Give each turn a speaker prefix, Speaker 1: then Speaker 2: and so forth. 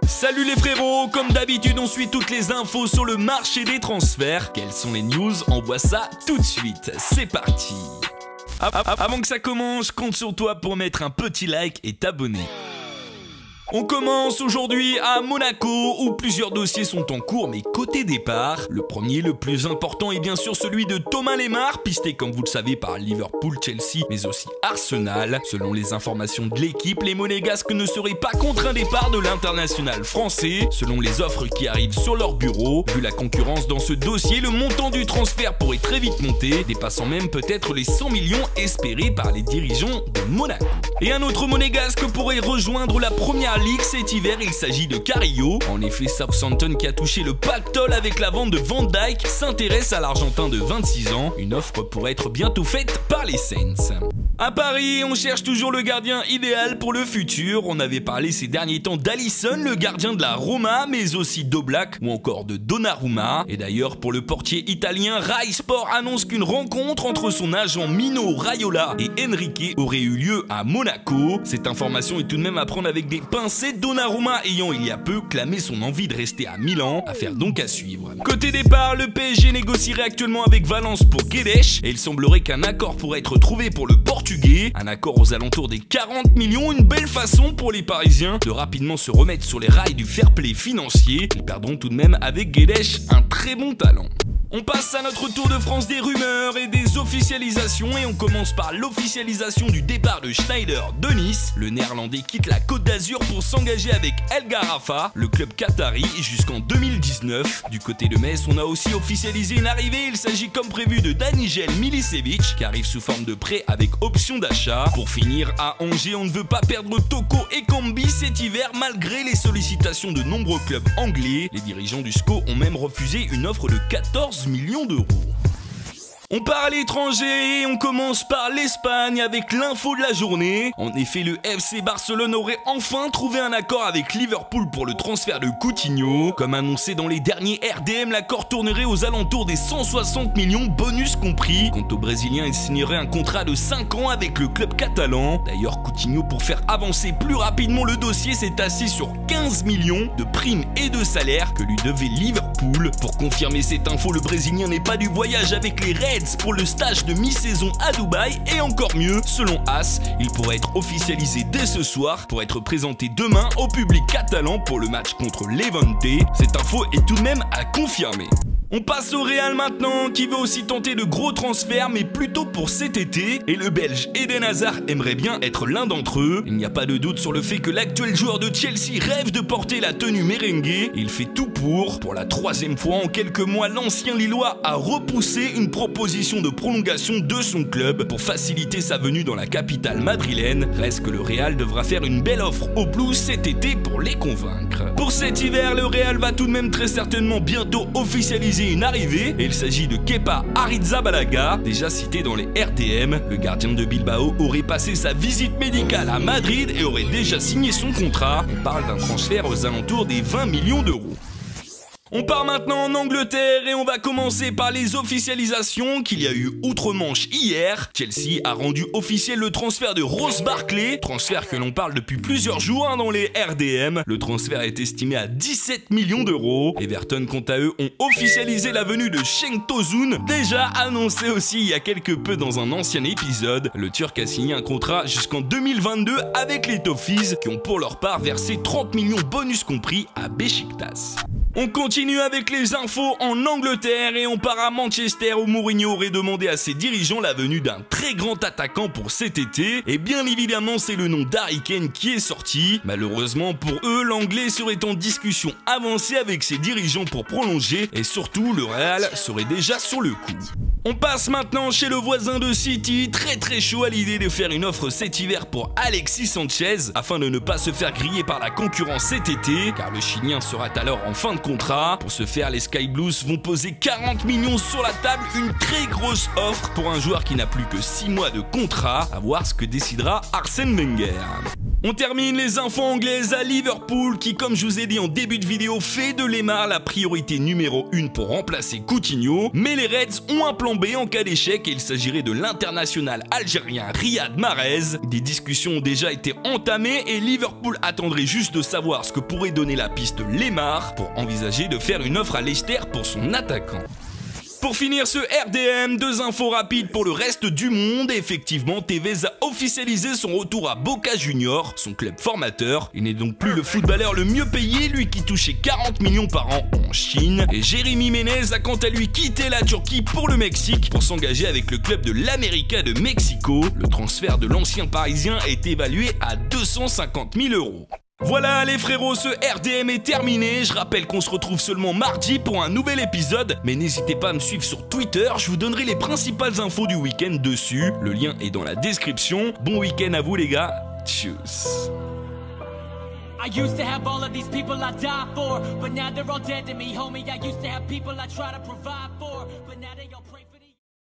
Speaker 1: Salut les frérots, comme d'habitude on suit toutes les infos sur le marché des transferts. Quelles sont les news? On voit ça tout de suite, c'est parti. Avant que ça commence, je compte sur toi pour mettre un petit like et t'abonner. On commence aujourd'hui à Monaco où plusieurs dossiers sont en cours mais côté départ, le premier, le plus important est bien sûr celui de Thomas Lemar, pisté comme vous le savez par Liverpool, Chelsea mais aussi Arsenal. Selon les informations de l'équipe, les Monégasques ne seraient pas contre un départ de l'international français. Selon les offres qui arrivent sur leur bureau, vu la concurrence dans ce dossier, le montant du transfert pourrait très vite monter, dépassant même peut-être les 100 millions espérés par les dirigeants de Monaco. Et un autre Monégasque pourrait rejoindre la première ligue cet hiver, il s'agit de Carrillo. En effet, Southampton, qui a touché le pactole avec la vente de Van Dijk, s'intéresse à l'Argentin de 26 ans. Une offre pourrait être bientôt faite par les Saints. À Paris, on cherche toujours le gardien idéal pour le futur. On avait parlé ces derniers temps d'Alisson, le gardien de la Roma, mais aussi d'Oblak ou encore de Donnarumma. Et d'ailleurs, pour le portier italien, Rai Sport annonce qu'une rencontre entre son agent Mino Raiola et Enrique aurait eu lieu à Monaco. Cette information est tout de même à prendre avec des pincettes, Donnarumma ayant il y a peu clamé son envie de rester à Milan, affaire donc à suivre. Côté départ, le PSG négocierait actuellement avec Valence pour Guedes et il semblerait qu'un accord pourrait être trouvé pour le Portugais, un accord aux alentours des 40 millions, une belle façon pour les Parisiens de rapidement se remettre sur les rails du fair play financier. Ils perdront tout de même avec Guedes un très bon talent. On passe à notre tour de France des rumeurs et des officialisations et on commence par l'officialisation du départ de Schneider de Nice. Le néerlandais quitte la Côte d'Azur pour s'engager avec El Gharafa, le club qatari, jusqu'en 2019. Du côté de Metz, on a aussi officialisé une arrivée, il s'agit comme prévu de Danijel Milicevic qui arrive sous forme de prêt avec option d'achat. Pour finir, à Angers, on ne veut pas perdre Toko et Cambi cet hiver malgré les sollicitations de nombreux clubs anglais. Les dirigeants du SCO ont même refusé une offre de 14 millions d'euros. On part à l'étranger et on commence par l'Espagne avec l'info de la journée. En effet, le FC Barcelone aurait enfin trouvé un accord avec Liverpool pour le transfert de Coutinho. Comme annoncé dans les derniers RDM, l'accord tournerait aux alentours des 160 millions, bonus compris. Quant au Brésilien, il signerait un contrat de 5 ans avec le club catalan. D'ailleurs, Coutinho, pour faire avancer plus rapidement le dossier, s'est assis sur 15 millions de primes et de salaires que lui devait Liverpool. Pour confirmer cette info, le Brésilien n'est pas du voyage avec les Reds pour le stage de mi-saison à Dubaï et encore mieux, selon AS, il pourrait être officialisé dès ce soir pour être présenté demain au public catalan pour le match contre Levante. Cette info est tout de même à confirmer. On passe au Real maintenant, qui veut aussi tenter de gros transferts, mais plutôt pour cet été. Et le Belge Eden Hazard aimerait bien être l'un d'entre eux. Il n'y a pas de doute sur le fait que l'actuel joueur de Chelsea rêve de porter la tenue merengue. Il fait tout pour. Pour la troisième fois en quelques mois, l'ancien Lillois a repoussé une proposition de prolongation de son club pour faciliter sa venue dans la capitale madrilène. Reste que le Real devra faire une belle offre aux Blues cet été pour les convaincre. Pour cet hiver, le Real va tout de même très certainement bientôt officialiser une arrivée et il s'agit de Kepa Arrizabalaga, déjà cité dans les RDM. Le gardien de Bilbao aurait passé sa visite médicale à Madrid et aurait déjà signé son contrat. On parle d'un transfert aux alentours des 20 millions d'euros. On part maintenant en Angleterre et on va commencer par les officialisations qu'il y a eu outre-Manche hier. Chelsea a rendu officiel le transfert de Ross Barkley, transfert que l'on parle depuis plusieurs jours dans les RDM. Le transfert est estimé à 17 millions d'euros. Everton, quant à eux, ont officialisé la venue de Cenk Tosun, déjà annoncé aussi il y a quelque peu dans un ancien épisode. Le Turc a signé un contrat jusqu'en 2022 avec les Toffees qui ont pour leur part versé 30 millions bonus compris à Beşiktaş. On continue avec les infos en Angleterre et on part à Manchester où Mourinho aurait demandé à ses dirigeants la venue d'un très grand attaquant pour cet été. Et bien évidemment, c'est le nom d'Harry Kane qui est sorti. Malheureusement pour eux, l'anglais serait en discussion avancée avec ses dirigeants pour prolonger et surtout le Real serait déjà sur le coup. On passe maintenant chez le voisin de City, très chaud à l'idée de faire une offre cet hiver pour Alexis Sanchez afin de ne pas se faire griller par la concurrence cet été, car le Chilien sera alors en fin de contrat. Pour ce faire, les Sky Blues vont poser 40 millions sur la table, une très grosse offre pour un joueur qui n'a plus que 6 mois de contrat, à voir ce que décidera Arsène Wenger. On termine les infos anglaises à Liverpool qui, comme je vous ai dit en début de vidéo, fait de Lemar la priorité numéro 1 pour remplacer Coutinho. Mais les Reds ont un plan B en cas d'échec et il s'agirait de l'international algérien Riyad Mahrez. Des discussions ont déjà été entamées et Liverpool attendrait juste de savoir ce que pourrait donner la piste Lemar pour envisager de faire une offre à Leicester pour son attaquant. Pour finir ce RDM, 2 infos rapides pour le reste du monde. Effectivement, Tevez a officialisé son retour à Boca Juniors, son club formateur. Il n'est donc plus le footballeur le mieux payé, lui qui touchait 40 millions par an en Chine. Et Jérémy Ménez a quant à lui quitté la Turquie pour le Mexique pour s'engager avec le club de l'América de Mexico. Le transfert de l'ancien parisien est évalué à 250 000 €. Voilà les frérots, ce RDM est terminé. Je rappelle qu'on se retrouve seulement mardi pour un nouvel épisode. Mais n'hésitez pas à me suivre sur Twitter, je vous donnerai les principales infos du week-end dessus. Le lien est dans la description. Bon week-end à vous les gars. Tchuss.
Speaker 2: I used to have all of these people I die for, but now they're all dead to me, homie. I used to have people I try to provide